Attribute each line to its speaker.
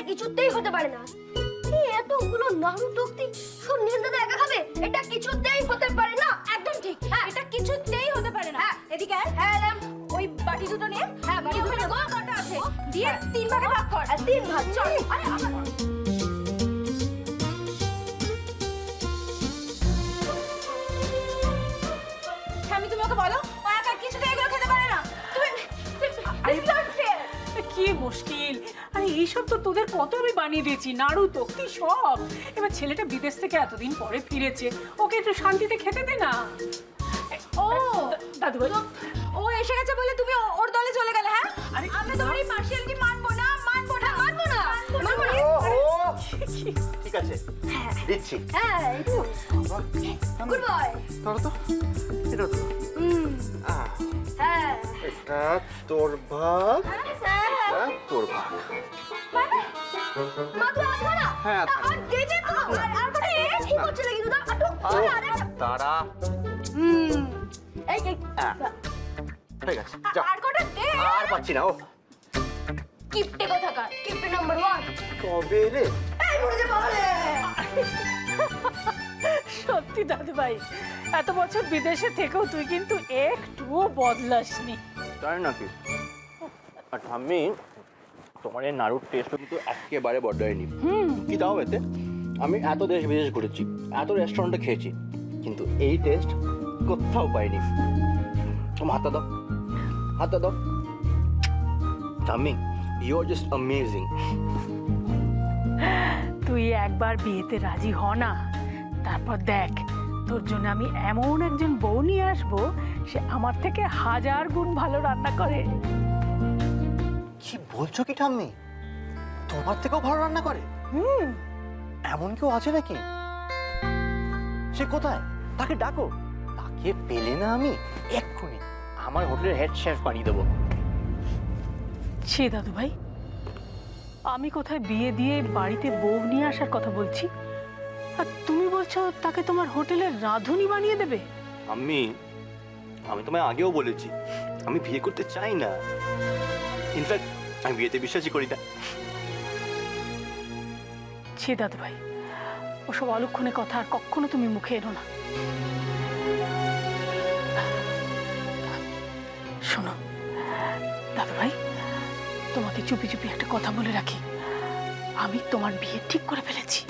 Speaker 1: কিছুতেই হতে পারে না। এই এতগুলো নাড়ুটোক্তি সব নির্দাদা একা খাবে? এটা কিছুতেই হতে পারে না। একদম ঠিক, এটা কিছুতেই হতে পারে না। এদিকে আয়। হ্যাঁ এলাম। ওই বাটি দুটো নিয়ে, হ্যাঁ বাটি দুটো কটা আছে দিয়ে 3 ভাগে ভাগ কর। 3 ভাগ, চল। আরে আমার আমি, তুমি ওকে বলো ও একা কিছুতেই এগুলো খেতে পারে না। তুমি
Speaker 2: কি মুশকিল! আরে এইসব তো তোদের কত আমি বানিয়ে দিয়েছি, নাড়ু তক্তি সব। এবার ছেলেটা বিদেশ থেকে এতদিন পরে ফিরেছে, ওকে একটু শান্তিতে খেতে দে না।
Speaker 1: ও
Speaker 2: দাদু ভাই,
Speaker 1: ও এসে গেছে বলে তুমি ওর দলে চলে গেলে? হ্যাঁ,
Speaker 2: আরে
Speaker 1: আমরা তোমার এই পার্সিয়ালিটি মানবো না, মানবো না, মানবো না, মানবো না।
Speaker 3: ঠিক আছে, দিচ্ছি।
Speaker 1: হ্যাঁ, গুড বয়।
Speaker 3: ধরো তো, এটা তো।
Speaker 1: হ্যাঁ,
Speaker 3: এটা তোর ভাগ, এটা তোর ভাগ।
Speaker 1: মানে মাত্র আধ ঘন্টা?
Speaker 3: হ্যাঁ, আধ ঘন্টা।
Speaker 1: আর দেবে তো, আর কটা ঠিক হচ্ছে না কিন্তু।
Speaker 3: তারা
Speaker 1: এই
Speaker 3: ঠিক আছে, যাও।
Speaker 1: আর কটা দে।
Speaker 3: আর পাচ্ছি না। ও
Speaker 1: কিপটে কোথাকার, কিপটে নাম্বার 1।
Speaker 3: তবে রে,
Speaker 1: এই বুঝে বলে।
Speaker 2: সত্যি দাদু ভাই, এত বছর বিদেশে থেকেও তুই কিন্তু একটুও বদলাসনি।
Speaker 3: তাই নাকি? আর ঠাম্মি, তোমার এই নাড়ুর টেস্ট কিন্তু একেবারে বদলায়নি। কি দাও এতে? আমি এত দেশ বিদেশ ঘুরেছি, এত রেস্টুরেন্টে খেয়েছি, কিন্তু এই টেস্ট কোথাও পাইনি। তোমার হাতটা দাও, হাতটা দাও। ঠাম্মি, ইউ আর জাস্ট অ্যামেজিং।
Speaker 2: তুই একবার বিয়েতে রাজি হ না, তারপর দেখ তোর জন্য আমি এমন একজন বউ নিয়ে আসবো, সে আমার থেকে 1000 গুণ ভালো রান্না করে।
Speaker 3: কি বলছো কি ঠাম্মি? তোমার থেকেও ভালো রান্না করে? এমন কেউ আছে নাকি? সে কোথায়? তাকে ডাকো। তাকে পেলে না আমি এক্ষুনি আমার হোটেলের হেড শেফ বানিয়ে দেবো।
Speaker 2: ছি দাদু ভাই, আমি কোথায় বিয়ে দিয়ে বাড়িতে বউ নিয়ে আসার কথা বলছি, আর তুমি বলছো তাকে তোমার হোটেলের রাঁধুনি বানিয়ে দেবে?
Speaker 3: আমি তোমায় আগেও বলেছি আমি বিয়ে করতে চাই না। ইনফ্যাক্ট আমি বিয়েতে বিশ্বাসই করি না।
Speaker 2: ছি দাদু ভাই, ওসব অলক্ষণে কথা আর কখনো তুমি মুখে এনো না। শোনো দাদু ভাই, তোমাকে চুপি চুপি একটা কথা বলে রাখি, আমি তোমার বিয়ে ঠিক করে ফেলেছি।